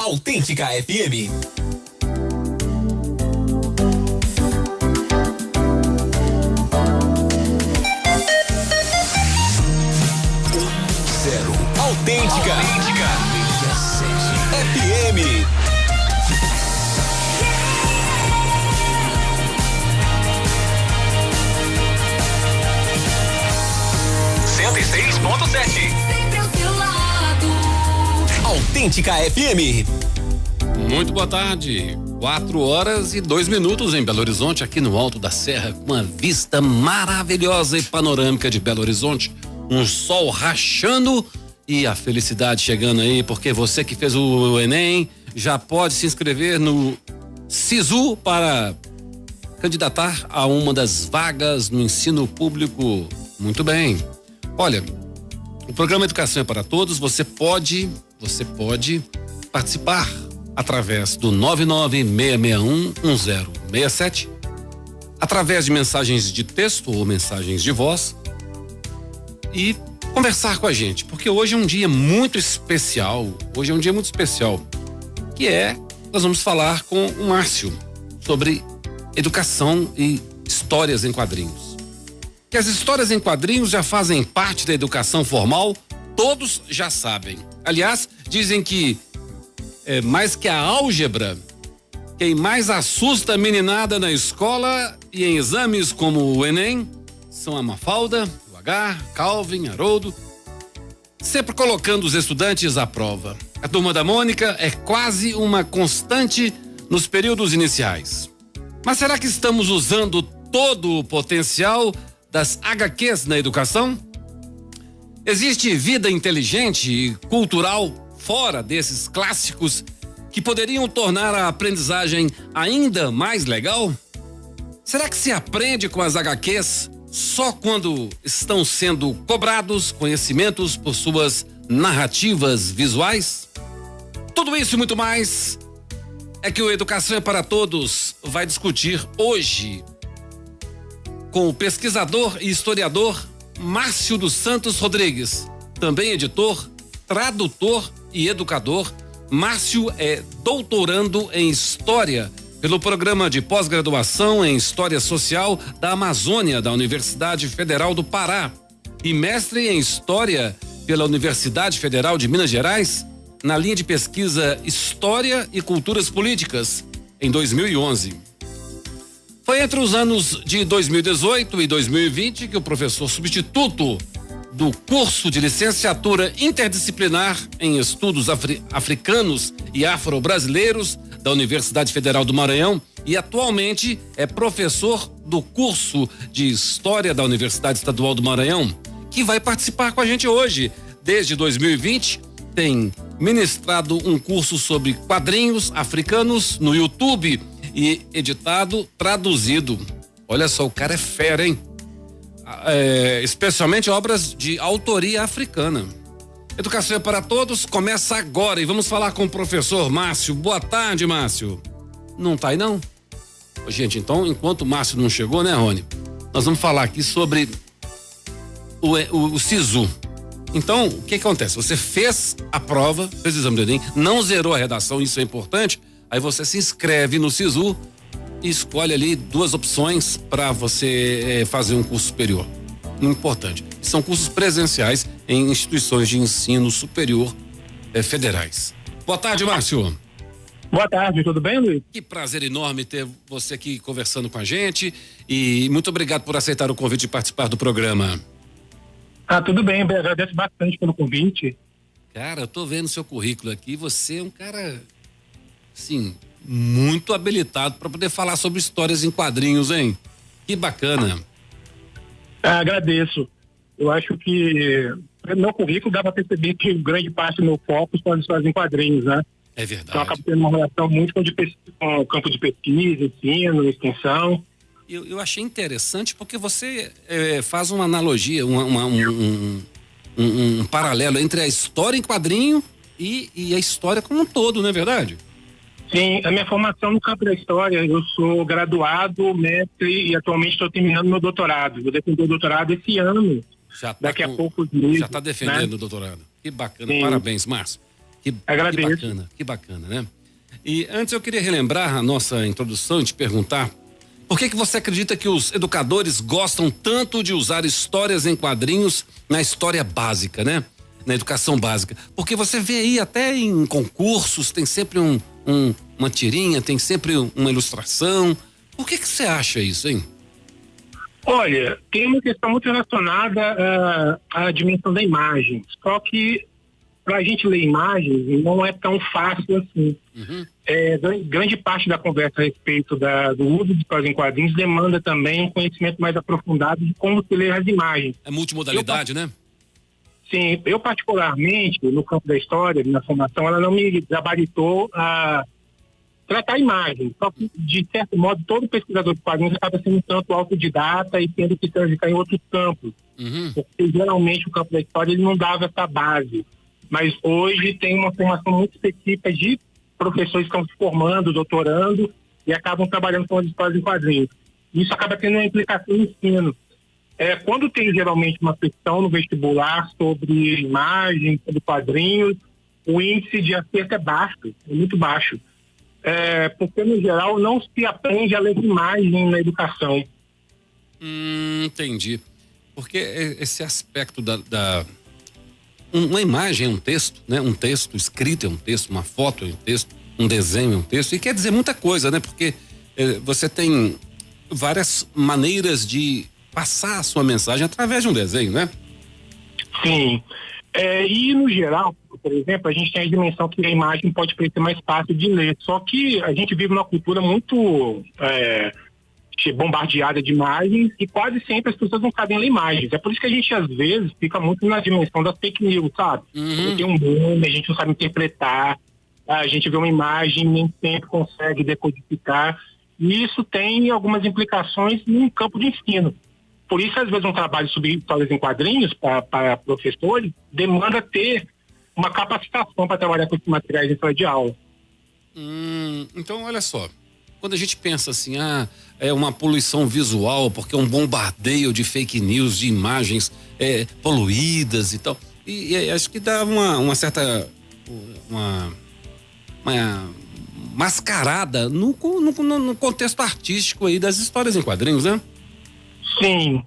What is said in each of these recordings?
Autêntica FM. Autêntica. FM. Sempre ao seu lado. Autêntica FM. Muito boa tarde. 4h02 em Belo Horizonte, aqui no alto da serra, com uma vista maravilhosa e panorâmica de Belo Horizonte. Um sol rachando e a felicidade chegando aí, porque você que fez o Enem já pode se inscrever no SISU para candidatar a uma das vagas no ensino público. Muito bem. Olha, o programa Educação é para Todos, você pode participar através do 996611067, através de mensagens de texto ou mensagens de voz e conversar com a gente, porque hoje é um dia muito especial, nós vamos falar com o Márcio sobre educação e histórias em quadrinhos. Que as histórias em quadrinhos já fazem parte da educação formal, todos já sabem. Aliás, dizem que mais que a álgebra, quem mais assusta a meninada na escola e em exames como o Enem são a Mafalda, o H, Calvin, Haroldo, sempre colocando os estudantes à prova. A Turma da Mônica é quase uma constante nos períodos iniciais. Mas será que estamos usando todo o potencial das HQs na educação? Existe vida inteligente e cultural fora desses clássicos que poderiam tornar a aprendizagem ainda mais legal? Será que se aprende com as HQs só quando estão sendo cobrados conhecimentos por suas narrativas visuais? Tudo isso e muito mais é que o Educação é para Todos vai discutir hoje com o pesquisador e historiador Márcio dos Santos Rodrigues, também editor, tradutor e educador. Márcio é doutorando em História pelo Programa de Pós-Graduação em História Social da Amazônia, da Universidade Federal do Pará, e mestre em História pela Universidade Federal de Minas Gerais, na linha de pesquisa História e Culturas Políticas, em 2011. Foi entre os anos de 2018 e 2020 que o professor substituto do curso de licenciatura interdisciplinar em estudos africanos e afro-brasileiros da Universidade Federal do Maranhão e atualmente é professor do curso de História da Universidade Estadual do Maranhão, que vai participar com a gente hoje. Desde 2020 tem ministrado um curso sobre quadrinhos africanos no YouTube e editado, traduzido. Olha só, o cara é fera, hein? Especialmente obras de autoria africana. Educação é para Todos começa agora e vamos falar com o professor Márcio. Boa tarde, Márcio. Não tá aí, não? Gente, então, enquanto o Márcio não chegou, né, Rony? Nós vamos falar aqui sobre o SISU. Então, o que acontece? Você fez a prova, fez o exame do Enem, não zerou a redação, isso é importante. Aí você se inscreve no SISU e escolhe ali duas opções para você fazer um curso superior. Importante. São cursos presenciais em instituições de ensino superior federais. Boa tarde, Márcio. Boa tarde, tudo bem, Luiz? Que prazer enorme ter você aqui conversando com a gente e muito obrigado por aceitar o convite de participar do programa. Tudo bem, agradeço bastante pelo convite. Cara, eu tô vendo seu currículo aqui, você é um cara, assim, muito habilitado para poder falar sobre histórias em quadrinhos, hein? Que bacana. Agradeço. Eu acho que no meu currículo dá para perceber que grande parte do meu foco são as histórias em quadrinhos, né? É verdade. Então acabo tendo uma relação muito com o campo de pesquisa, ensino, extensão. Eu achei interessante porque você faz uma analogia, um paralelo entre a história em quadrinho e a história como um todo, não é verdade? Sim, a minha formação no campo da história, eu sou graduado, mestre e atualmente estou terminando meu doutorado. Vou defender o doutorado esse ano, daqui a poucos meses. Já está defendendo, né? O doutorado. Que bacana, Sim. Parabéns, Márcio. Agradeço. Que bacana, né? E antes eu queria relembrar a nossa introdução e te perguntar por que você acredita que os educadores gostam tanto de usar histórias em quadrinhos na história básica, né? Na educação básica. Porque você vê aí até em concursos, tem sempre uma tirinha, tem sempre uma ilustração. Por que você acha isso, hein? Olha, tem uma questão muito relacionada à dimensão da imagem. Só que para a gente ler imagens não é tão fácil assim. Uhum. Grande parte da conversa a respeito do uso de histórias em quadrinhos demanda também um conhecimento mais aprofundado de como se lê as imagens. É multimodalidade, né? Sim, eu particularmente, no campo da história, na formação, ela não me gabaritou a tratar a imagem. Só que, de certo modo, todo pesquisador de quadrinhos acaba sendo um tanto autodidata e tendo que transitar em outros campos. Uhum. Porque, geralmente, o campo da história ele não dava essa base. Mas hoje tem uma formação muito específica de professores que estão se formando, doutorando, e acabam trabalhando com as histórias em quadrinhos. Isso acaba tendo uma implicação no ensino. Quando tem geralmente uma questão no vestibular sobre imagem, sobre quadrinhos, o índice de acerto é baixo, é muito baixo. Porque, no geral, não se aprende a ler imagem na educação. Entendi. Porque esse aspecto uma imagem é um texto, né? Um texto escrito é um texto, uma foto é um texto, um desenho é um texto, e quer dizer muita coisa, né? Porque você tem várias maneiras de passar a sua mensagem através de um desenho, né? Sim. E, no geral, por exemplo, a gente tem a dimensão que a imagem pode parecer mais fácil de ler, só que a gente vive numa cultura muito bombardeada de imagens e quase sempre as pessoas não sabem ler imagens. É por isso que a gente, às vezes, fica muito na dimensão das fake news, sabe? Uhum. Tem um nome, a gente não sabe interpretar, a gente vê uma imagem e nem sempre consegue decodificar, e isso tem algumas implicações no campo de ensino. Por isso, às vezes, um trabalho sobre histórias em quadrinhos para professores demanda ter uma capacitação para trabalhar com esses materiais em sala de aula. Então, olha só. Quando a gente pensa assim, é uma poluição visual, porque é um bombardeio de fake news, de imagens poluídas e tal. E acho que dá uma certa uma mascarada no contexto artístico aí das histórias em quadrinhos, né? Sim.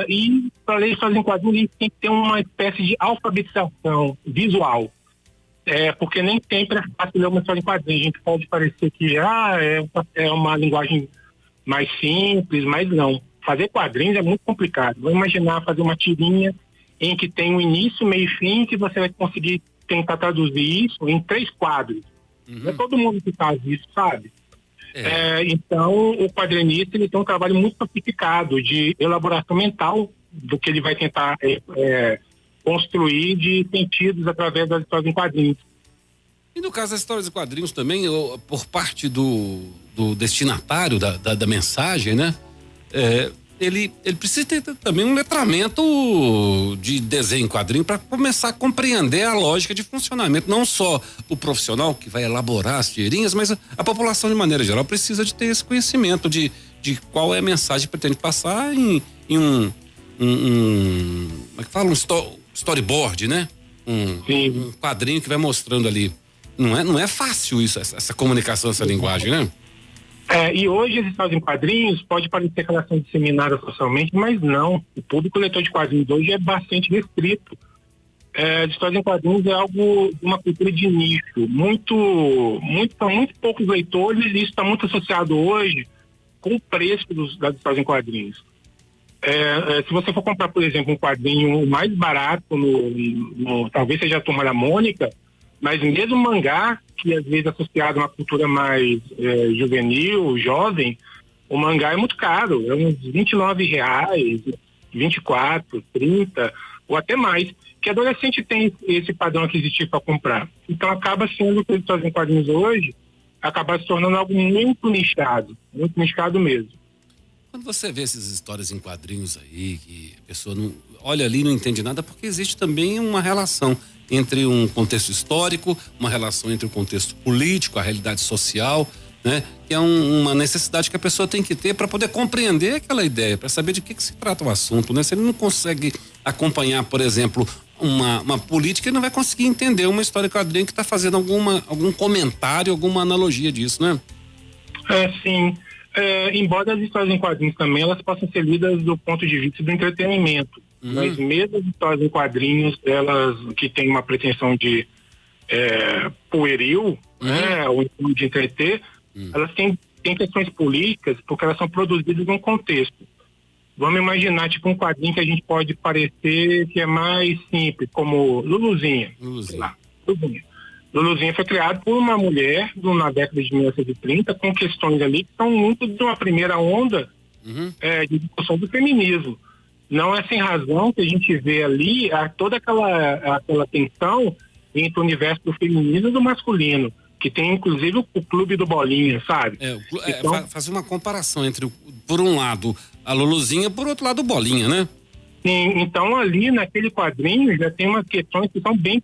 E para ler histórias em quadrinhos, a gente tem que ter uma espécie de alfabetização visual. Porque nem sempre é fácil ler uma história em quadrinhos. A gente pode parecer que é uma linguagem mais simples, mas não. Fazer quadrinhos é muito complicado. Vou imaginar fazer uma tirinha em que tem um início, meio e fim, que você vai conseguir tentar traduzir isso em 3 quadros. Uhum. Não é todo mundo que faz isso, sabe? Então, o quadrinista ele tem um trabalho muito sofisticado de elaboração mental do que ele vai tentar construir de sentidos através das histórias em quadrinhos. E no caso das histórias em quadrinhos também, por parte do destinatário da mensagem, né? Ele precisa ter também um letramento de desenho em quadrinho para começar a compreender a lógica de funcionamento. Não só o profissional que vai elaborar as tirinhas, mas a população de maneira geral precisa de ter esse conhecimento de qual é a mensagem que pretende passar em um como é que fala? Um storyboard, né? Um quadrinho que vai mostrando ali. Não é fácil isso, essa comunicação, essa linguagem, né? E hoje as histórias em quadrinhos pode parecer que elas são disseminadas socialmente, mas não. O público leitor de quadrinhos hoje é bastante restrito. As histórias em quadrinhos é algo de uma cultura de nicho. São muito poucos leitores e isso está muito associado hoje com o preço das histórias em quadrinhos. Se você for comprar, por exemplo, um quadrinho mais barato, talvez seja a Turma da Mônica, mas mesmo mangá, que às vezes é associado a uma cultura mais juvenil, jovem, o mangá é muito caro, é uns R$29, 24, 30 ou até mais, que adolescente tem esse padrão aquisitivo para comprar. Então acaba sendo que os histórias em quadrinhos hoje acaba se tornando algo muito nichado mesmo. Quando você vê essas histórias em quadrinhos aí, que a pessoa não olha ali e não entende nada, porque existe também uma relação entre um contexto histórico, uma relação entre o contexto político, a realidade social, né? Que é uma necessidade que a pessoa tem que ter para poder compreender aquela ideia, para saber de que se trata o assunto, né? Se ele não consegue acompanhar, por exemplo, uma política, ele não vai conseguir entender uma história em quadrinho que está fazendo algum comentário, alguma analogia disso, né? Sim. Embora as histórias em quadrinhos também, elas possam ser lidas do ponto de vista do entretenimento. Mas mesmo as histórias em quadrinhos, elas que têm uma pretensão de pueril, né, ou então de entreter, elas têm questões políticas, porque elas são produzidas num contexto. Vamos imaginar, tipo, um quadrinho que a gente pode parecer que é mais simples, como Luluzinha. Luluzinha foi criado por uma mulher na década de 1930, com questões ali que são muito de uma primeira onda de discussão do feminismo. Não é sem razão que a gente vê ali toda aquela tensão entre o universo do feminismo e do masculino, que tem inclusive o clube do Bolinha, sabe? Então, fazer uma comparação entre, por um lado, a Luluzinha, por outro lado, o Bolinha, né? Sim, então ali naquele quadrinho já tem umas questões que são bem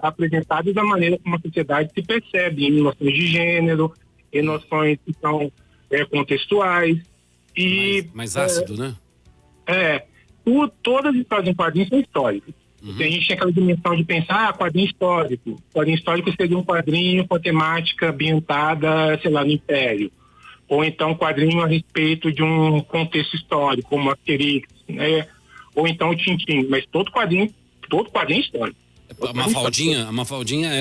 apresentadas da maneira como a sociedade se percebe, em noções de gênero, em noções que são contextuais. E mais ácido, né? Todas as histórias em quadrinhos são históricas. A gente tem aquela dimensão de pensar, quadrinho histórico. Quadrinho histórico seria um quadrinho com a temática ambientada, sei lá, no Império. Ou então quadrinho a respeito de um contexto histórico, como Asterix, né? Ou então o Tintin. Mas todo quadrinho é histórico. A Mafaldinha,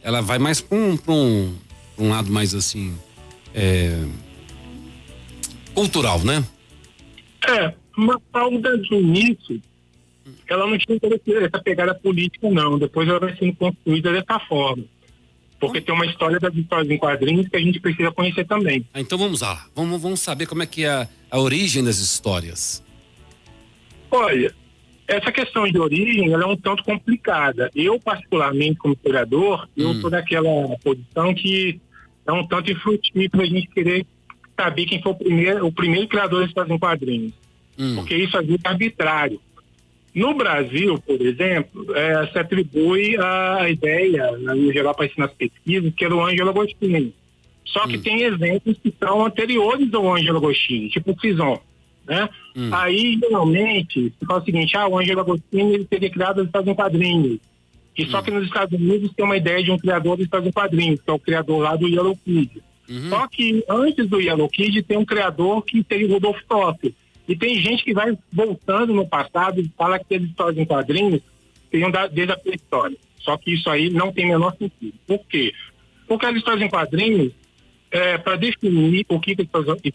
ela vai mais pra um lado mais assim, cultural, né? Mafalda do início, ela não tinha essa pegada política, não. Depois ela vai sendo construída dessa forma. Porque tem uma história das histórias em quadrinhos que a gente precisa conhecer também. Então vamos lá. Vamos saber como é que é a origem das histórias. Olha, essa questão de origem, ela é um tanto complicada. Eu, particularmente, como historiador, eu sou daquela posição que é um tanto infrutífero a gente querer saber quem foi o primeiro criador das histórias em quadrinhos. Porque isso às vezes é arbitrário. No Brasil, por exemplo, se atribui a ideia, no geral aparece nas pesquisas, que era o Ângelo Agostini. Só que tem exemplos que são anteriores ao Ângelo Agostini, tipo o Fison, né? Aí, geralmente, se fala o seguinte, o Ângelo Agostini ele teria criado as histórias em quadrinhos. E só que nos Estados Unidos tem uma ideia de um criador de histórias em quadrinhos, que é o criador lá do Yellow Kid. Só que antes do Yellow Kid tem um criador que seria o Rudolf Toff. E tem gente que vai voltando no passado e fala que as histórias em quadrinhos seriam desde a pré-história. Só que isso aí não tem o menor sentido. Por quê? Porque as histórias em quadrinhos, para definir o que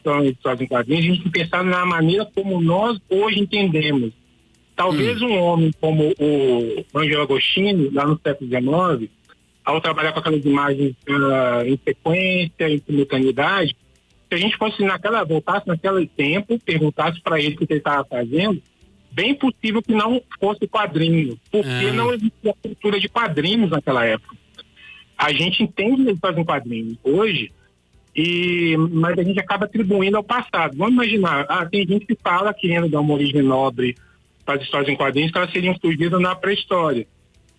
são histórias em quadrinhos, a gente tem que pensar na maneira como nós hoje entendemos. Talvez um homem como o Ângelo Agostini, lá no século XIX, ao trabalhar com aquelas imagens em sequência, em simultaneidade, se a gente fosse voltasse naquele tempo, perguntasse para ele o que ele estava fazendo, bem possível que não fosse quadrinho, porque não existia cultura de quadrinhos naquela época. A gente entende que eles fazem quadrinhos hoje, mas a gente acaba atribuindo ao passado. Vamos imaginar, tem gente que fala, querendo dar uma origem nobre para as histórias em quadrinhos, que elas seriam surgidas na pré-história.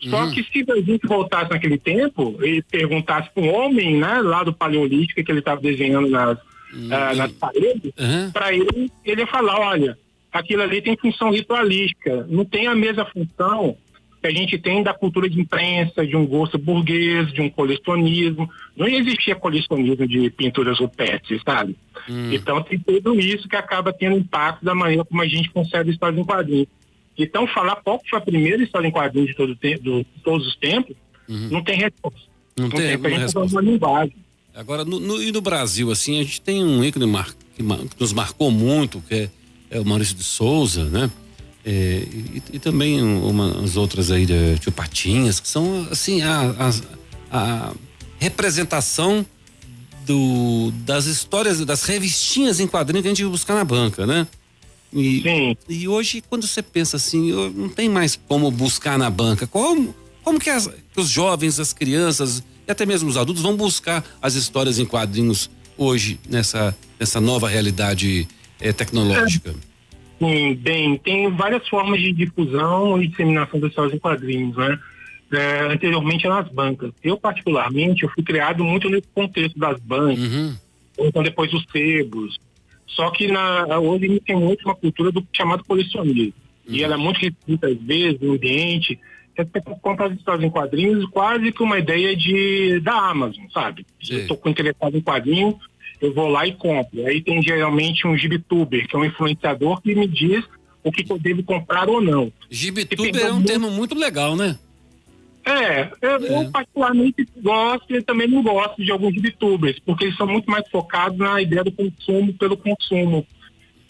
Só que se a gente voltasse naquele tempo e perguntasse para um homem, né, lá do Paleolítico, que ele estava desenhando nas paredes, para ele ia falar, olha, aquilo ali tem função ritualística, não tem a mesma função que a gente tem da cultura de imprensa, de um gosto burguês, de um colecionismo. Não existia colecionismo de pinturas rupestres, sabe? Então tem tudo isso que acaba tendo impacto da maneira como a gente concebe histórias em quadrinhos. Então falar qual foi a primeira história em quadrinhos de todos os tempos, não tem resposta. Não tem resposta. Uma linguagem. Agora, no Brasil, assim, a gente tem um ícone que nos marcou muito, que é o Maurício de Souza, né? E também umas outras aí, de Tio Patinhas, que são, assim, a representação das histórias, das revistinhas em quadrinhos que a gente ia buscar na banca, né? E hoje, quando você pensa assim, não tem mais como buscar na banca. Como que os jovens, as crianças e até mesmo os adultos vão buscar as histórias em quadrinhos hoje, nessa nova realidade tecnológica? Bem, tem várias formas de difusão e disseminação das histórias em quadrinhos, né? Anteriormente eram as bancas. Eu, particularmente, fui criado muito nesse contexto das bancas, então depois dos sebos. Só que hoje a gente tem muito uma cultura do chamado colecionismo. e ela é muito restrita às vezes no ambiente. Você compra as histórias em quadrinhos quase que uma ideia da Amazon, sabe? Sim. Eu estou interessado em quadrinho, eu vou lá e compro. Aí tem geralmente um gibituber, que é um influenciador que me diz o que eu devo comprar ou não. Gibituber é um termo muito legal, né? Eu particularmente gosto e também não gosto de alguns gibitubers, porque eles são muito mais focados na ideia do consumo pelo consumo.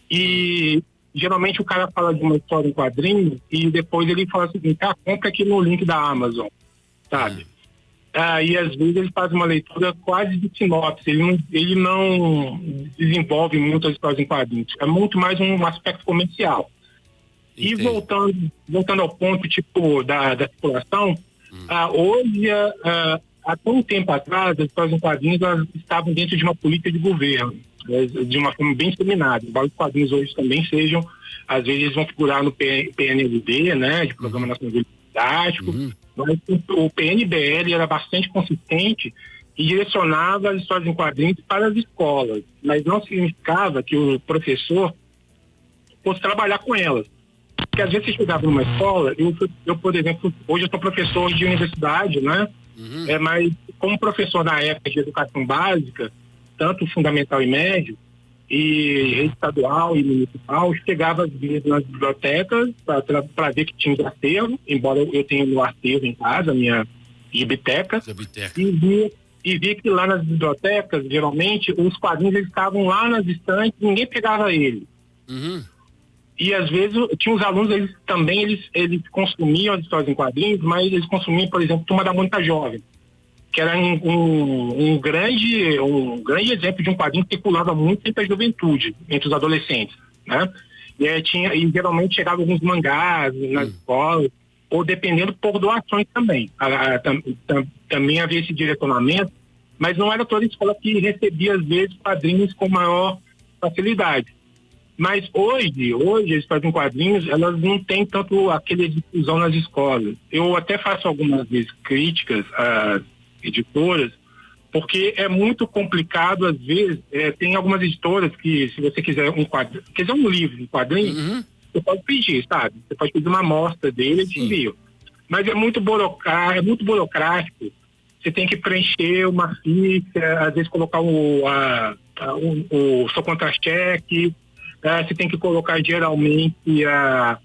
E geralmente o cara fala de uma história em quadrinho e depois ele fala o seguinte: compra aqui no link da Amazon, sabe? E às vezes ele faz uma leitura quase de sinopse, ele não desenvolve muito as histórias em quadrinhos, é muito mais um aspecto comercial. Entendi. E voltando ao ponto tipo da circulação, hoje, há um tempo atrás, as histórias em quadrinhos elas estavam dentro de uma política de governo, de uma forma bem discriminada. Embora os quadrinhos hoje também sejam, às vezes eles vão figurar no PNLD, né, de Programa Nacional Didático, mas o PNBL era bastante consistente e direcionava as histórias em quadrinhos para as escolas, mas não significava que o professor fosse trabalhar com elas. Porque às vezes você chegava numa escola, eu por exemplo, hoje eu sou professor de universidade, né? Mas como professor na época de educação básica, tanto fundamental e médio, e rede estadual e municipal, chegava às vezes nas bibliotecas para ver que tinha um acervo, embora eu tenha meu acervo em casa, minha biblioteca, e via que lá nas bibliotecas, geralmente, os quadrinhos eles estavam lá nas estantes, ninguém pegava eles. E às vezes tinha os alunos, eles consumiam as histórias em quadrinhos, mas eles consumiam, por exemplo, Turma da Mônica Jovem, que era um grande exemplo de um quadrinho que circulava muito entre a juventude, entre os adolescentes, né? E geralmente chegavam alguns mangás nas escolas, ou dependendo por doações também. Também havia esse direcionamento, mas não era toda a escola que recebia, às vezes, quadrinhos com maior facilidade. Mas hoje as histórias em quadrinhos, elas não têm tanto aquela difusão nas escolas. Eu até faço algumas vezes críticas às editoras, porque é muito complicado, às vezes, tem algumas editoras que, se você quiser um livro, um quadrinho, você pode pedir, sabe? Você pode pedir uma amostra dele e te envio. Mas é muito burocrático. Você tem que preencher uma ficha, às vezes colocar o seu contra-cheque. Você tem que colocar geralmente a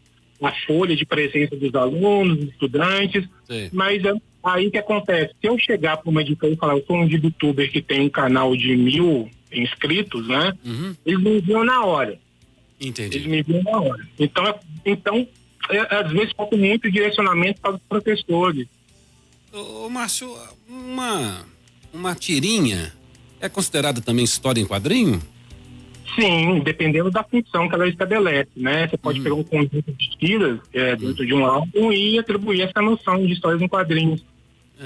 folha de presença dos alunos, dos estudantes. Sim. Mas aí que acontece? Se eu chegar para uma editora e falar, eu sou um youtuber que tem um canal de 1.000 inscritos, né? Eles me enviam na hora. Entendi. Eles me enviam na hora. Então às vezes falta muito direcionamento para os professores. Ô Márcio, uma tirinha é considerada também história em quadrinho? Sim, dependendo da função que ela estabelece, né? Você pode pegar um conjunto de tiras dentro de um álbum e atribuir essa noção de histórias em quadrinhos.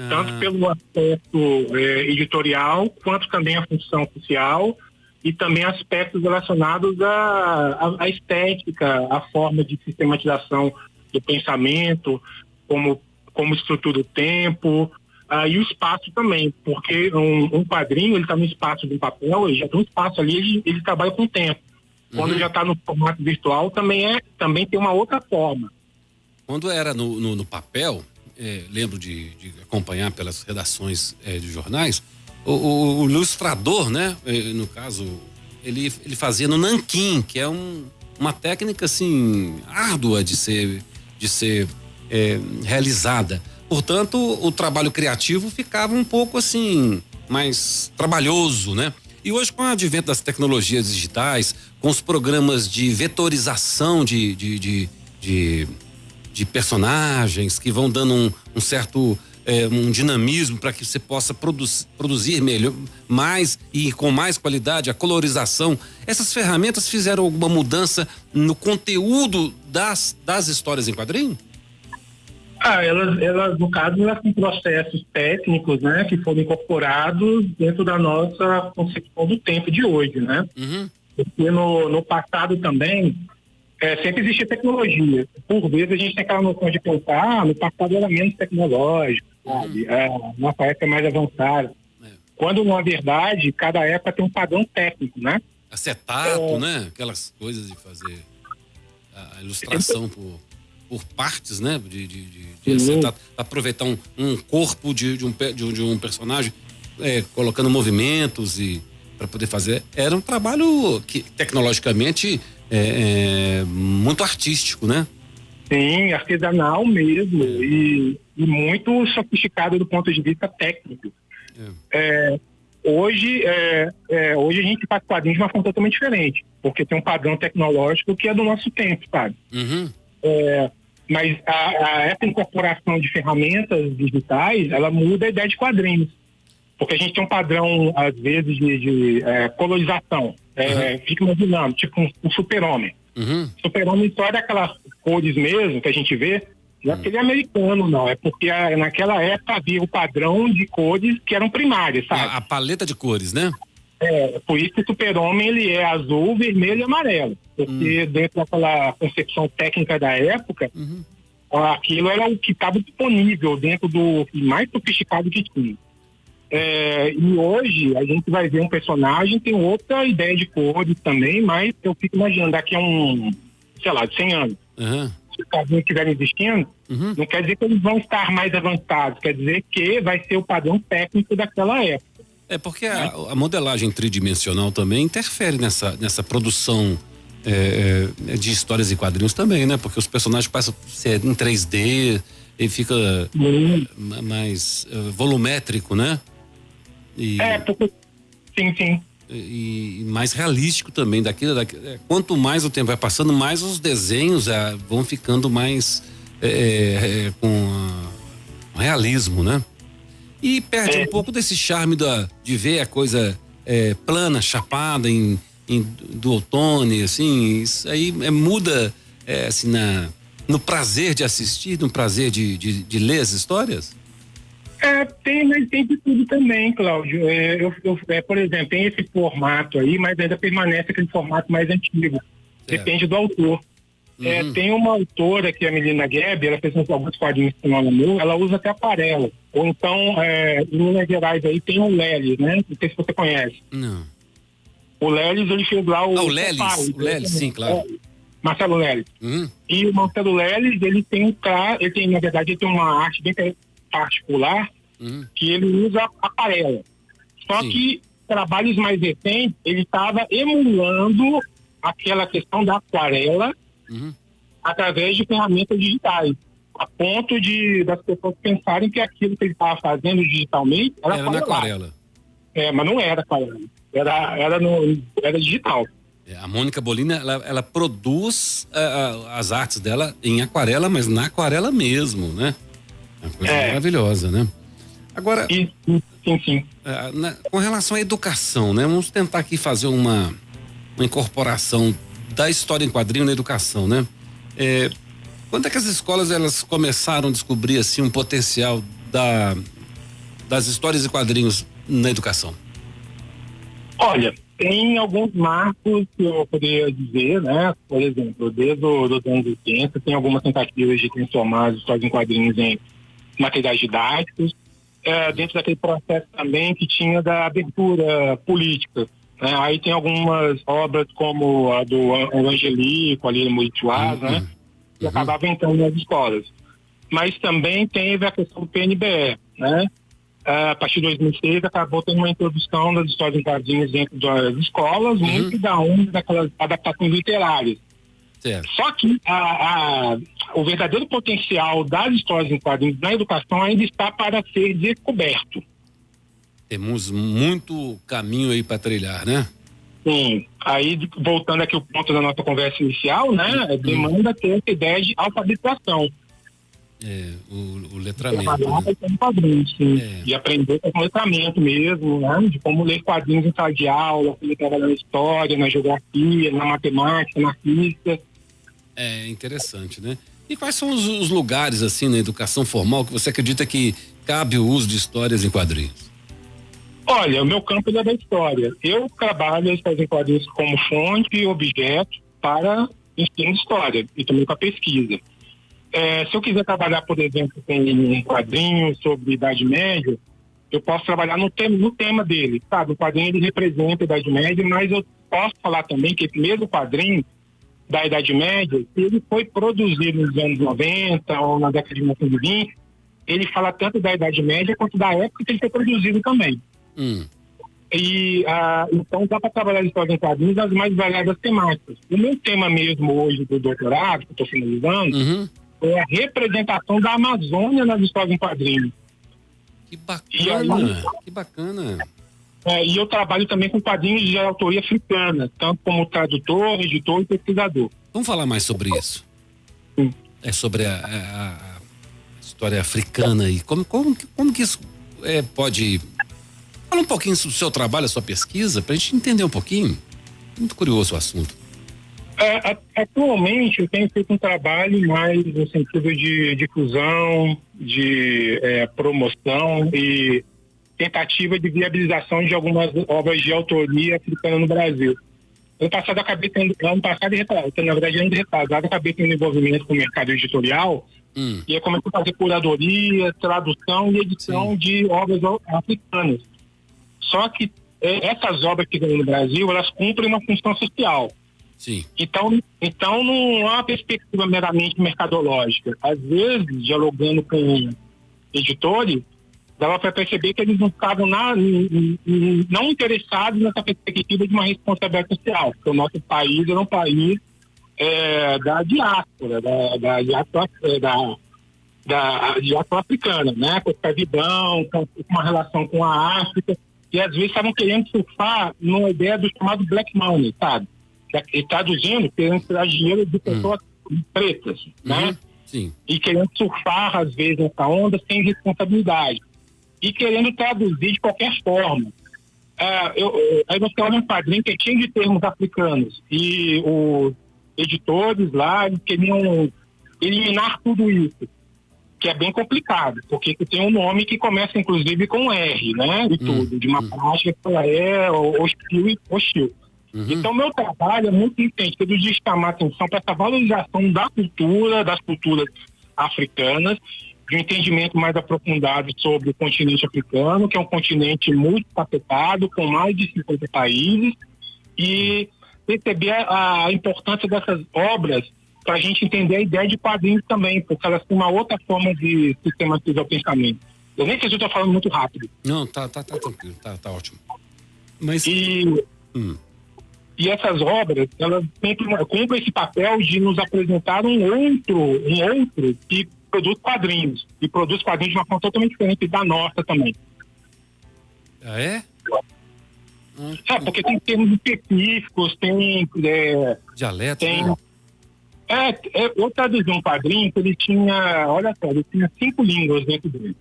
Tanto pelo aspecto editorial, quanto também a função social e também aspectos relacionados à estética, à forma de sistematização do pensamento, como estrutura o tempo, e o espaço também, porque um quadrinho, ele está no espaço de um papel, ele já tem um espaço ali, ele trabalha com o tempo. Quando já está no formato virtual, também tem uma outra forma. Quando era no papel, lembro de acompanhar pelas redações de jornais, o ilustrador, né, no caso, ele fazia no nanquim, que é uma técnica assim árdua de ser realizada. Portanto, o trabalho criativo ficava um pouco assim mais trabalhoso, né? E hoje, com o advento das tecnologias digitais, com os programas de vetorização de personagens que vão dando um certo um dinamismo para que você possa produzir melhor, mais e com mais qualidade, a colorização. Essas ferramentas fizeram alguma mudança no conteúdo das histórias em quadrinho? Elas, no caso, elas têm processos técnicos, né, que foram incorporados dentro da nossa concepção do tempo de hoje, né? Porque no passado também, sempre existia tecnologia. Por vezes a gente tem aquela noção de pensar, no passado era menos tecnológico, sabe? Nossa época é mais avançada. Quando, na verdade, cada época tem um padrão técnico, né? Acetato, né? Aquelas coisas de fazer a ilustração por partes, né? De acertar, aproveitar um corpo de um personagem, colocando movimentos e para poder fazer. Era um trabalho que tecnologicamente muito artístico, né? Sim, artesanal mesmo e muito sofisticado do ponto de vista técnico. Hoje a gente faz quadrinhos de uma forma totalmente diferente, porque tem um padrão tecnológico que é do nosso tempo, sabe? Mas essa incorporação de ferramentas digitais, ela muda a ideia de quadrinhos. Porque a gente tem um padrão, às vezes, de colorização. Fica imaginando, tipo um super-homem. Super-homem só é daquelas cores mesmo que a gente vê, não é porque ele é americano, não. É porque naquela época havia o padrão de cores que eram primárias, sabe? A paleta de cores, né? Por isso que o super-homem ele é azul, vermelho e amarelo. Porque dentro daquela concepção técnica da época, aquilo era o que estava disponível dentro do mais sofisticado que tinha. E hoje a gente vai ver um personagem, tem outra ideia de cores também, mas eu fico imaginando daqui a de 100 anos. Se os quadrinhos estiverem existindo, não quer dizer que eles vão estar mais avançados, quer dizer que vai ser o padrão técnico daquela época. Porque a modelagem tridimensional também interfere nessa produção de histórias e quadrinhos também, né? Porque os personagens passam a ser em 3D e fica mais volumétrico, né? Porque sim. E mais realístico também quanto mais o tempo vai passando, mais os desenhos vão ficando mais com realismo, né? E perde um pouco desse charme de ver a coisa plana, chapada do outono, assim. Isso aí muda assim, no prazer de assistir, no prazer de ler as histórias. Mas tem de tudo também, Cláudio. Por exemplo, tem esse formato aí, mas ainda permanece aquele formato mais antigo. Depende do autor. Tem uma autora que é a Melina Guebi, ela fez alguns quadrinhos com o nome meu, ela usa até aquarela. Ou então, em Minas Gerais aí tem o Lelis, né? Não sei se você conhece. Não. O Lelis, ele fez lá o Lelis, sim, claro. Marcelo Lelis. E o Marcelo Lelis, ele tem uma arte bem particular, que ele usa aquarela. Só que trabalhos mais recentes, ele estava emulando aquela questão da aquarela através de ferramentas digitais, a ponto das pessoas pensarem que aquilo que ele estava fazendo digitalmente era na aquarela. Mas não era aquarela, era digital. A Mônica Bolina, ela produz as artes dela em aquarela, mas na aquarela mesmo, né? É uma coisa maravilhosa, né? Agora, sim. Com relação à educação, né? Vamos tentar aqui fazer uma incorporação da história em quadrinho na educação, né? Quando é que as escolas elas começaram a descobrir assim um potencial das histórias e quadrinhos na educação? Olha, tem alguns marcos que eu poderia dizer, né? Por exemplo, desde os anos 80 tem algumas tentativas de transformar as histórias em quadrinhos em materiais didáticos, dentro daquele processo também que tinha da abertura política. Aí tem algumas obras como a do Angelico, ali no Murituás, né? Que acabava entrando nas escolas. Mas também teve a questão do PNBE, né? A partir de 2006 acabou tendo uma introdução das histórias em quadrinhos dentro das escolas, muito da onda daquelas adaptações literárias. Só que o verdadeiro potencial das histórias em quadrinhos na educação ainda está para ser descoberto. Temos muito caminho aí para trilhar, né? Sim. Aí, voltando aqui ao ponto da nossa conversa inicial, né? Demanda ter essa ideia de alfabetização. O letramento. Quadrinhos, e aprender com o letramento mesmo, né? De como ler quadrinhos em sala de aula, como trabalhar na história, na geografia, na matemática, na física. É interessante, né? E quais são os lugares, assim, na educação formal que você acredita que cabe o uso de histórias em quadrinhos? Olha, o meu campo é da história. Eu trabalho as histórias em quadrinhos como fonte e objeto para ensino de história e também para pesquisa. Se eu quiser trabalhar, por exemplo, com um quadrinho sobre Idade Média, eu posso trabalhar no tema dele, sabe? O quadrinho ele representa a Idade Média, mas eu posso falar também que esse mesmo quadrinho da Idade Média, se ele foi produzido nos anos 90 ou na década de 1920, ele fala tanto da Idade Média quanto da época que ele foi produzido também. E então dá para trabalhar a história em quadrinhos das mais variadas temáticas. O meu tema mesmo hoje do doutorado, que eu estou finalizando, é a representação da Amazônia nas histórias em quadrinhos. Que bacana, que bacana. E eu trabalho também com quadrinhos de autoria africana, tanto como tradutor, editor e pesquisador. Vamos falar mais sobre isso? Sim. É sobre a história africana e como que isso pode... Fala um pouquinho sobre o seu trabalho, a sua pesquisa, para a gente entender um pouquinho. Muito curioso o assunto. Atualmente eu tenho feito um trabalho mais no sentido de difusão, de promoção e tentativa de viabilização de algumas obras de autoria africana no Brasil. Ano passado acabei tendo envolvimento com o mercado editorial e eu comecei a fazer curadoria, tradução e edição de obras africanas. Só que essas obras que estão no Brasil, elas cumprem uma função social. Sim. Então não há uma perspectiva meramente mercadológica. Às vezes, dialogando com editores, dava para perceber que eles não estavam não interessados nessa perspectiva de uma responsabilidade social, porque o nosso país era um país da diáspora, da diáspora africana, né? Com escravidão, com uma relação com a África, e às vezes estavam querendo surfar numa ideia do chamado black money, sabe? E traduzindo, querendo tirar dinheiro de pessoas pretas, né? Sim. E querendo surfar, às vezes, nessa onda sem responsabilidade. E querendo traduzir de qualquer forma. Aí você olha um quadrinho que é cheio de termos africanos. E os editores lá queriam eliminar tudo isso. Que é bem complicado, porque tem um nome que começa, inclusive, com R, né? E tudo, de uma prática que ela é hostil. Então, meu trabalho é muito intenso de chamar atenção para essa valorização da cultura, das culturas africanas, de um entendimento mais aprofundado sobre o continente africano, que é um continente muito tapetado, com mais de 50 países, e perceber a importância dessas obras para a gente entender a ideia de quadrinhos também, porque elas têm uma outra forma de sistematizar o pensamento. Eu nem sei se eu estou falando muito rápido. Não, tá tranquilo, tá ótimo. Mas... E essas obras, elas cumprem esse papel de nos apresentar um outro que produz quadrinhos. E produz quadrinhos de uma forma totalmente diferente da nossa também. Ah, é? Porque tem termos específicos, tem... Dialeto, tem, né? Eu traduzi um quadrinho que ele tinha, olha só, ele tinha 5 línguas dentro dele.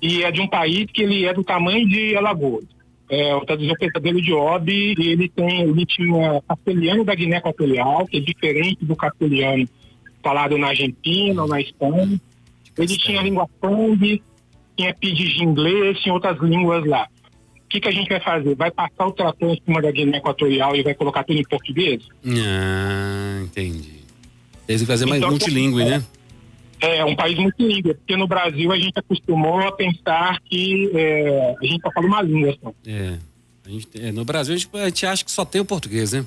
E é de um país que ele é do tamanho de Alagoas. Eu traduzi o Pesadelo de Ob, e ele tinha castelhano da Guiné Equatorial, que é diferente do castelhano falado na Argentina ou na Espanha. Ele tinha língua Tong, tinha pidgin inglês, tinha outras línguas lá. O que a gente vai fazer? Vai passar o trator em cima da Guiné Equatorial e vai colocar tudo em português? Entendi. Eles vão fazer mais multilingüe, né? É um país multilingüe, porque no Brasil a gente acostumou a pensar que a gente só fala uma língua só. No Brasil a gente acha que só tem o português, né?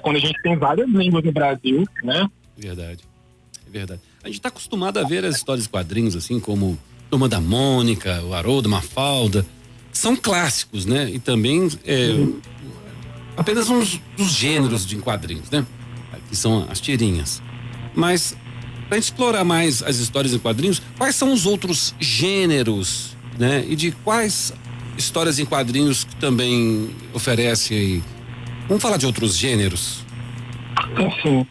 Quando a gente tem várias línguas no Brasil, né? Verdade. A gente está acostumado a ver as histórias de quadrinhos, assim, como Turma da Mônica, o Haroldo, Mafalda, são clássicos, né? E também apenas uns dos gêneros de quadrinhos, né? Que são as tirinhas. Mas para a gente explorar mais as histórias em quadrinhos, quais são os outros gêneros, né? E de quais histórias em quadrinhos que também oferece aí? Vamos falar de outros gêneros? Sim.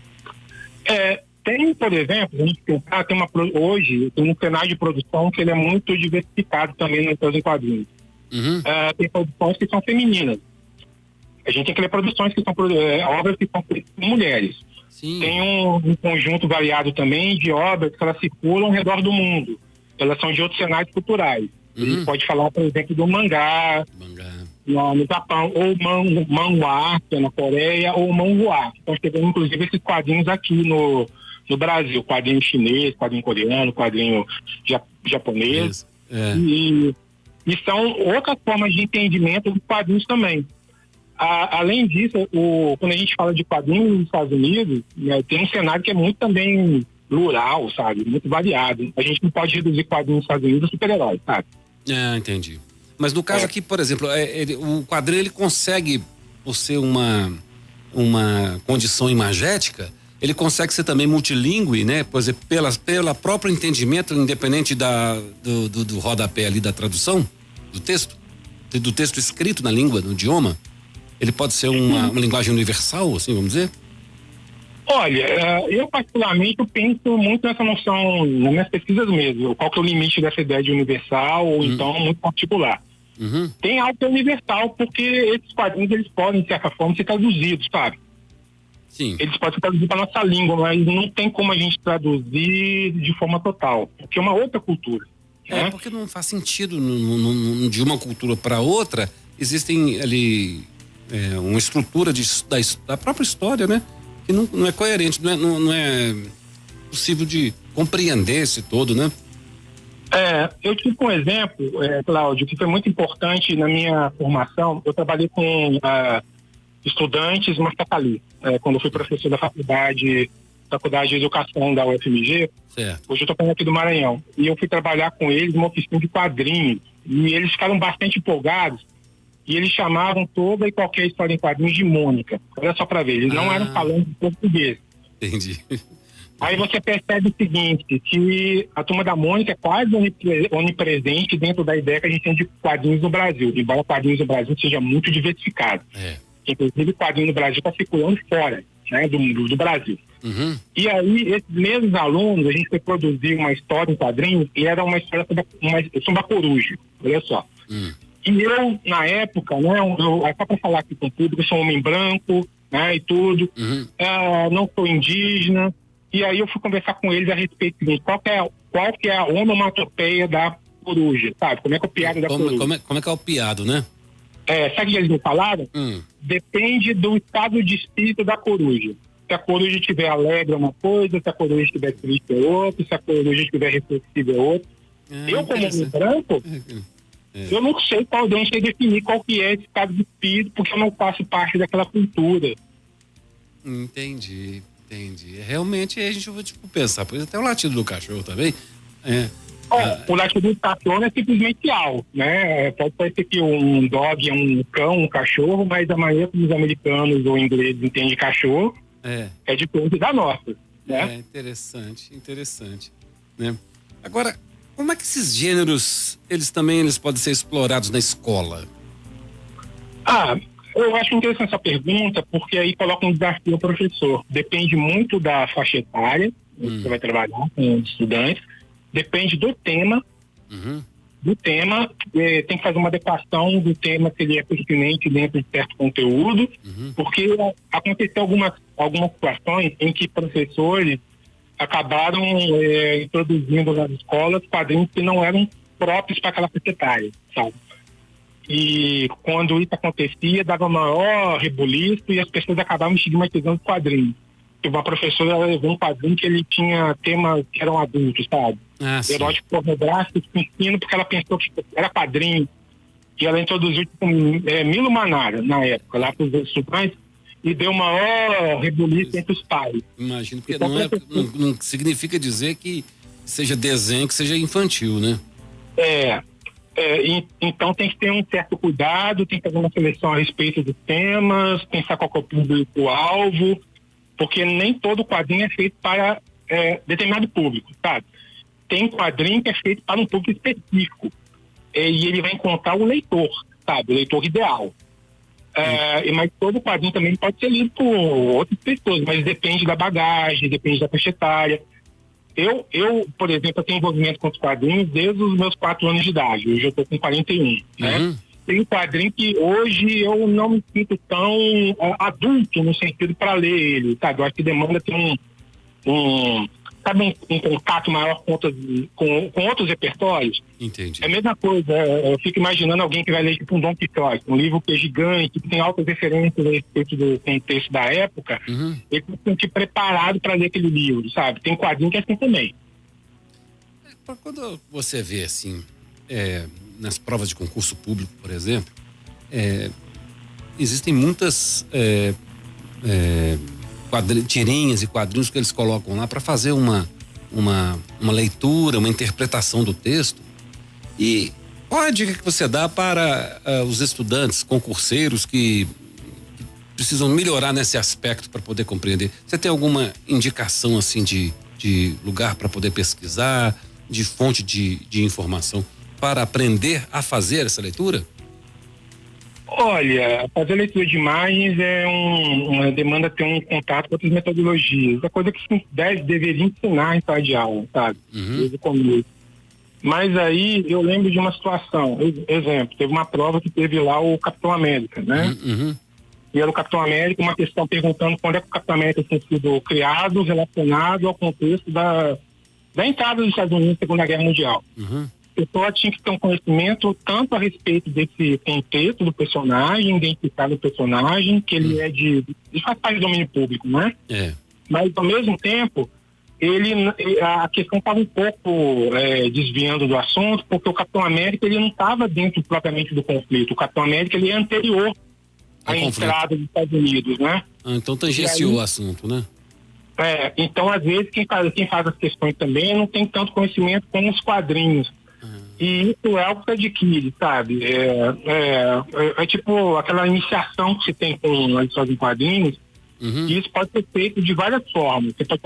Tem, por exemplo, a gente pensar, hoje tem um cenário de produção que ele é muito diversificado também nas histórias em quadrinhos. Tem produções que são femininas. A gente tem que ler produções que são obras que são feitas por mulheres. Sim. Tem um conjunto variado também de obras que elas circulam ao redor do mundo. Elas são de outros cenários culturais. A gente pode falar, por exemplo, do mangá. No Japão, ou manhwa, que é na Coreia, ou manhua. Então, chegando inclusive esses quadrinhos aqui no Brasil, quadrinho chinês, quadrinho coreano, quadrinho japonês. E são outras formas de entendimento dos quadrinhos também. Além disso, quando a gente fala de quadrinhos nos Estados Unidos, né, tem um cenário que é muito também plural, sabe? Muito variado. A gente não pode reduzir quadrinhos nos Estados Unidos a super-heróis, sabe? Entendi. Mas no caso aqui, por exemplo, o quadrinho ele consegue, por ser uma condição imagética, ele consegue ser também multilingüe, né? Por exemplo, pela próprio entendimento, independente do rodapé ali da tradução do texto escrito na língua, no idioma, ele pode ser uma linguagem universal, assim, vamos dizer? Olha, eu particularmente eu penso muito nessa noção, nas minhas pesquisas mesmo, qual que é o limite dessa ideia de universal ou então muito particular. Tem algo que é universal, porque esses quadrinhos eles podem, de certa forma, ser traduzidos, sabe? Sim. Eles podem ser traduzidos para nossa língua, mas não tem como a gente traduzir de forma total, porque é uma outra cultura. Né? Porque não faz sentido de uma cultura para outra, existem ali uma estrutura da própria história, né? Que não é coerente, não é possível de compreender esse todo, né? Eu tive um exemplo, Cláudio, que foi muito importante na minha formação. Eu trabalhei com estudantes Marcatali, quando eu fui professor da faculdade de Educação da UFMG. Certo. Hoje eu estou falando aqui do Maranhão. E eu fui trabalhar com eles numa oficina de quadrinhos. E eles ficaram bastante empolgados. E eles chamavam toda e qualquer história em quadrinhos de Mônica. Olha só para ver, eles não eram falando de português. Entendi. Aí você percebe o seguinte, que a Turma da Mônica é quase onipresente dentro da ideia que a gente tem de quadrinhos no Brasil, embora quadrinhos no Brasil seja muito diversificado. Inclusive, o quadrinho no Brasil está circulando fora, né, do Brasil. E aí, esses mesmos alunos, a gente foi produzir uma história em quadrinhos, e era uma história sobre a coruja, olha só. E eu, na época, né, só para falar aqui com o público, eu sou um homem branco, né, e tudo, não sou indígena. E aí eu fui conversar com eles a respeito de qual que é a onomatopeia da coruja, sabe? Como é que é o piado da coruja? Como é que é o piado, né? Sabe o que eles me falaram? Depende do estado de espírito da coruja. Se a coruja estiver alegre é uma coisa, se a coruja estiver triste é outra, se a coruja estiver reflexiva é outra. Eu, como homem branco, eu não sei definir qual que é esse estado de espírito, porque eu não faço parte daquela cultura. Entendi. Realmente a gente vai pensar, pois até o latido do cachorro também. O latido do cachorro é simplesmente algo, né? Pode parecer que um dog é um cão, um cachorro, mas a maneira como os americanos ou ingleses entendem cachorro é diferente da nossa, né? Interessante, né? Agora, como é que esses gêneros, eles podem ser explorados na escola? Eu acho interessante essa pergunta, porque aí coloca um desafio ao professor. Depende muito da faixa etária que você vai trabalhar com os estudantes, depende do tema, tem que fazer uma adequação do tema se ele é pertinente dentro de certo conteúdo, porque aconteceu algumas situações em que professores acabaram introduzindo nas escolas quadrinhos que não eram próprios para aquela faixa etária, sabe? E quando isso acontecia, dava maior rebuliço e as pessoas acabavam estigmatizando o quadrinho. Uma professora levou um quadrinho que ele tinha temas que eram adultos, sabe? Erótico pornográfico de ensino, porque ela pensou que era quadrinho. E ela introduziu Milo Manara, na época, lá para os estudantes, e deu maior rebuliço entre os pais. Imagino, porque não significa dizer que seja desenho, que seja infantil, né? Então tem que ter um certo cuidado, tem que fazer uma seleção a respeito dos temas, pensar qual que é o público-alvo, porque nem todo quadrinho é feito para determinado público, sabe? Tem quadrinho que é feito para um público específico, e ele vai encontrar o leitor, sabe? O leitor ideal. Mas todo quadrinho também pode ser lido por outras pessoas, mas depende da bagagem, depende da faixa etária. Eu, por exemplo, eu tenho envolvimento com os quadrinhos desde os meus 4 anos de idade. Hoje eu estou com 41, né? Tem um quadrinho que hoje eu não me sinto tão adulto no sentido para ler ele, sabe? Eu acho que demanda ter um contato maior com outros repertórios. Entendi. É a mesma coisa, eu fico imaginando alguém que vai ler tipo um Don Quixote, um livro que é gigante, que tem altas referências a respeito do contexto da época, ele tem que se sentir preparado para ler aquele livro, sabe? Tem quadrinho que é assim também. Quando você vê assim, nas provas de concurso público, por exemplo, existem muitas tirinhas e quadrinhos que eles colocam lá para fazer uma leitura, uma interpretação do texto. E qual é a dica que você dá para os estudantes, concurseiros que precisam melhorar nesse aspecto para poder compreender? Você tem alguma indicação assim de lugar para poder pesquisar, de fonte de informação para aprender a fazer essa leitura? Olha, fazer leitura de imagens é uma demanda ter um contato com outras metodologias. É coisa que se deveria ensinar em sala de aula, sabe? Desde o começo. Mas aí eu lembro de uma situação, exemplo, teve uma prova que teve lá o Capitão América, né? E era o Capitão América, uma questão perguntando quando é que o Capitão América tinha sido criado, relacionado ao contexto da entrada dos Estados Unidos na Segunda Guerra Mundial. A pessoa tinha que ter um conhecimento tanto a respeito desse contexto do personagem, identificar o personagem, que ele ele faz parte do domínio público, né? Mas ao mesmo tempo, a questão estava um pouco desviando do assunto, porque o Capitão América ele não estava dentro propriamente do conflito. O Capitão América ele é anterior à entrada dos Estados Unidos, né? Então tangenciou o assunto, né? Então às vezes quem faz as questões também não tem tanto conhecimento como os quadrinhos. E isso é algo que adquire, sabe? É tipo aquela iniciação que se tem com as histórias em quadrinhos. E isso pode ser feito de várias formas. Você pode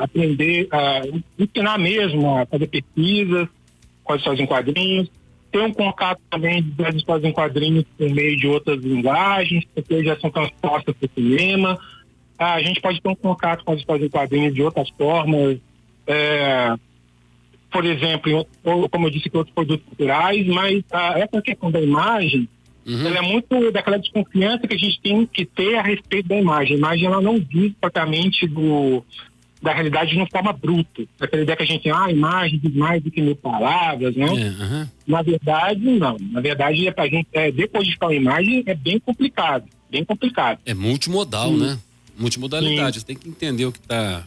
aprender a ensinar mesmo, a fazer pesquisas com as histórias em quadrinhos, ter um contato também das histórias em quadrinhos por meio de outras linguagens, porque já são transpostas para o cinema. A gente pode ter um contato com as histórias em quadrinhos de outras formas, por exemplo, como eu disse, com outros produtos culturais, mas essa questão da imagem, ela é muito daquela desconfiança que a gente tem que ter a respeito da imagem. A imagem, ela não diz propriamente da realidade de uma forma bruta. Aquela ideia que a gente tem, a imagem diz mais do que 1000 palavras, né? Na verdade, não. Na verdade, pra gente, decodificar uma imagem é bem complicado, bem complicado. É multimodal, né? Multimodalidade. Você tem que entender o que está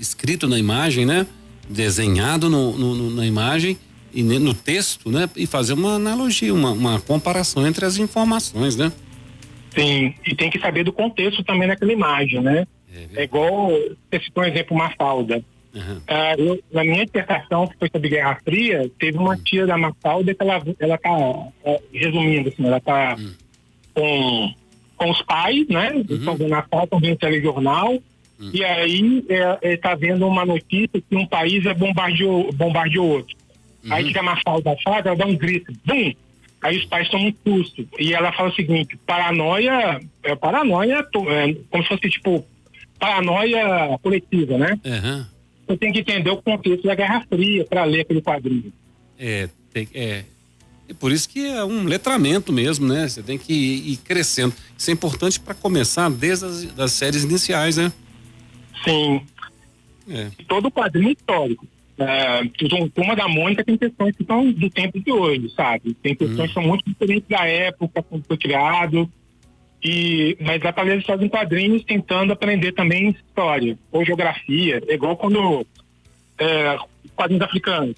escrito na imagem, né? Desenhado na imagem e no texto, né? E fazer uma analogia, uma comparação entre as informações, né? Sim, e tem que saber do contexto também daquela imagem, né? É igual, você citou um exemplo, Mafalda. Na minha dissertação, que foi sobre Guerra Fria, teve uma tia da Mafalda que ela tá, resumindo assim, ela tá com os pais, né? Estão vendo a foto, estão vendo o telejornal. E aí está vendo uma notícia que um país bombardeou outro. Aí que a Mafalda faz, ela dá um grito, bum! Aí os pais tomam um susto. E ela fala o seguinte: paranoia, como se fosse tipo paranoia coletiva, né? Você tem que entender o contexto da Guerra Fria para ler aquele quadrinho. E por isso que é um letramento mesmo, né? Você tem que ir crescendo. Isso é importante para começar desde as séries iniciais, né? Sim. Todo quadrinho histórico. Turma da Mônica tem questões que são do tempo de hoje, sabe? Tem questões que são muito diferentes da época quando foi criado. Mas dá para ler histórias em quadrinhos tentando aprender também história ou geografia. É igual quando quadrinhos africanos.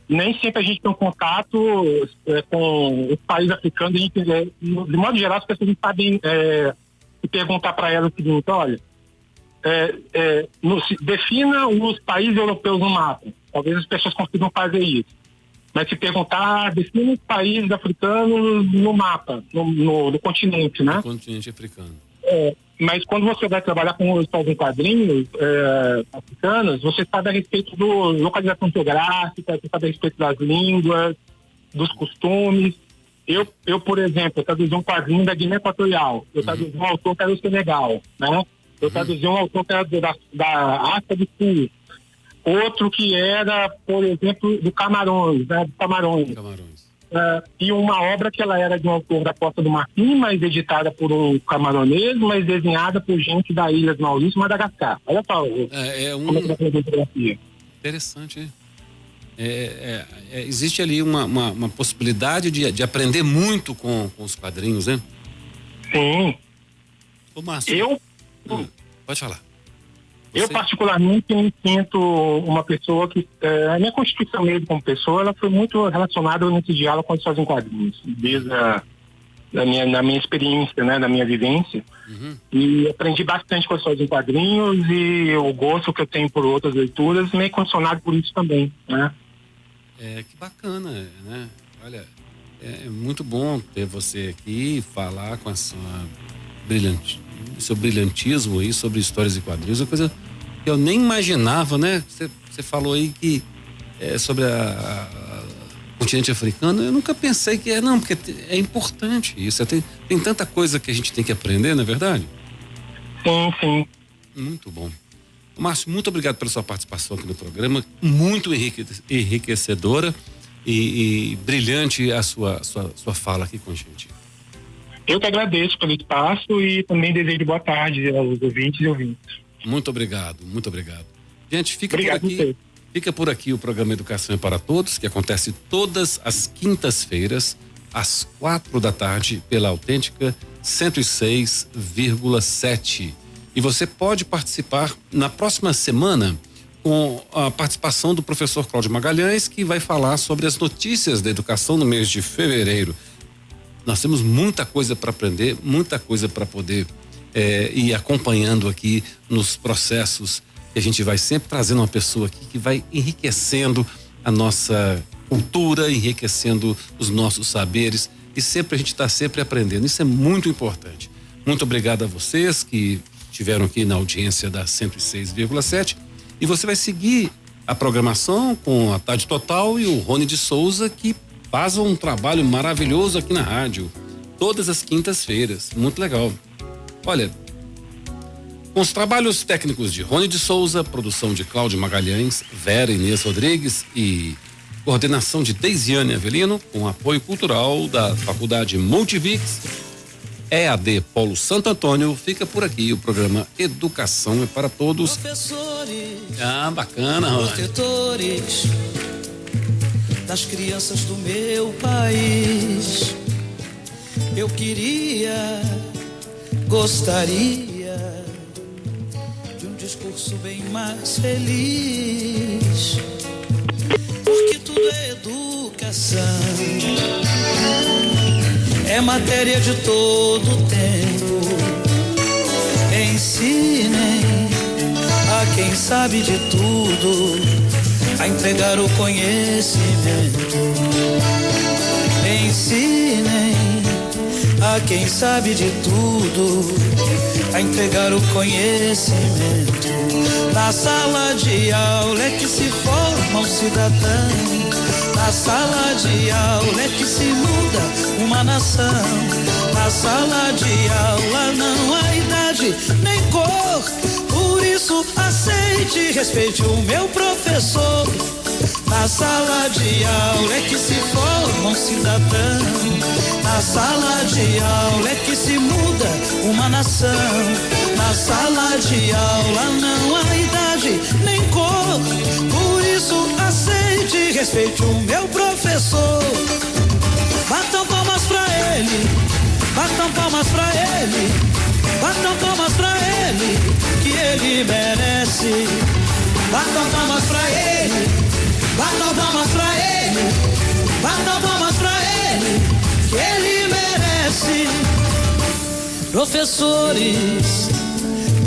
Nem sempre a gente tem um contato com os países africanos. A gente, de modo geral, as pessoas não sabem perguntar para elas o seguinte: olha, defina os países europeus no mapa. Talvez as pessoas consigam fazer isso. Mas se perguntar, defina os países africanos no mapa, no continente, né? No continente africano. Mas quando você vai trabalhar com histórias em quadrinhos africanos, você sabe a respeito da localização geográfica, você sabe a respeito das línguas, dos costumes. Eu por exemplo, traduzi um quadrinho da Guiné Equatorial. Eu traduzi um autor que era do Senegal, né? Eu traduzi um autor que era da África do Sul. Outro que era, por exemplo, do Camarões, né? Do Camarões. E uma obra que ela era de um autor da Costa do Marfim, mas editada por um camaronês, mas desenhada por gente da Ilha do Maurício, Madagascar. Olha só como é que vai fazer a fotografia. Interessante, hein? Existe ali uma possibilidade de aprender muito com os quadrinhos, né? Sim. Ô, Márcio, pode falar. Eu particularmente me sinto uma pessoa que a minha constituição mesmo como pessoa, ela foi muito relacionada nesse diálogo com as histórias em quadrinhos, desde na minha experiência, né, da minha vivência. E aprendi bastante com as histórias em quadrinhos, e o gosto que eu tenho por outras leituras meio condicionado por isso também, né? Que bacana, né? Olha, é muito bom ter você aqui, falar com a sua seu brilhantismo aí sobre histórias e quadrinhos, uma coisa que eu nem imaginava, né? Você falou aí que sobre o continente africano, eu nunca pensei que não, porque é importante isso, tem tanta coisa que a gente tem que aprender, não é verdade? Sim. Muito bom. Márcio, muito obrigado pela sua participação aqui no programa, muito enriquecedora e brilhante a sua fala aqui com a gente. Eu que agradeço pelo espaço e também desejo boa tarde aos ouvintes e ouvintes. Muito obrigado, muito obrigado. Gente, Obrigado fica por aqui o programa Educação é para Todos, que acontece todas as quintas-feiras, às 4h, pela Autêntica 106,7. E você pode participar na próxima semana com a participação do professor Cláudio Magalhães, que vai falar sobre as notícias da educação no mês de fevereiro. Nós temos muita coisa para aprender, muita coisa para poder ir acompanhando aqui nos processos, que a gente vai sempre trazendo uma pessoa aqui que vai enriquecendo a nossa cultura, enriquecendo os nossos saberes, e sempre a gente está sempre aprendendo. Isso é muito importante. Muito obrigado a vocês que estiveram aqui na audiência da 106,7, e você vai seguir a programação com a Tarde Total e o Rony de Souza, que faz um trabalho maravilhoso aqui na rádio, todas as quintas-feiras. Muito legal. Olha, com os trabalhos técnicos de Rony de Souza, produção de Cláudio Magalhães, Vera Inês Rodrigues e coordenação de Deisiane Avelino, com apoio cultural da Faculdade Multivix, EAD Polo Santo Antônio, fica por aqui o programa Educação é para Todos. Professores, bacana, Rony. Protetores das crianças do meu país, eu gostaria de um discurso bem mais feliz, porque tudo é educação, é matéria de todo tempo. Ensinem a quem sabe de tudo a entregar o conhecimento. Ensinem a quem sabe de tudo a entregar o conhecimento. Na sala de aula é que se forma um cidadão. Na sala de aula é que se muda uma nação. Na sala de aula não há idade nem cor, por isso aceite e respeite o meu professor. Na sala de aula é que se forma um cidadão. Na sala de aula é que se muda uma nação. Na sala de aula não há idade nem cor, por isso aceite e respeite o meu professor. Batam palmas pra ele, batam palmas pra ele, batam palmas pra ele, que ele merece. Batam palmas pra ele, batam palmas pra ele, batam palmas pra ele, que ele merece. Professores,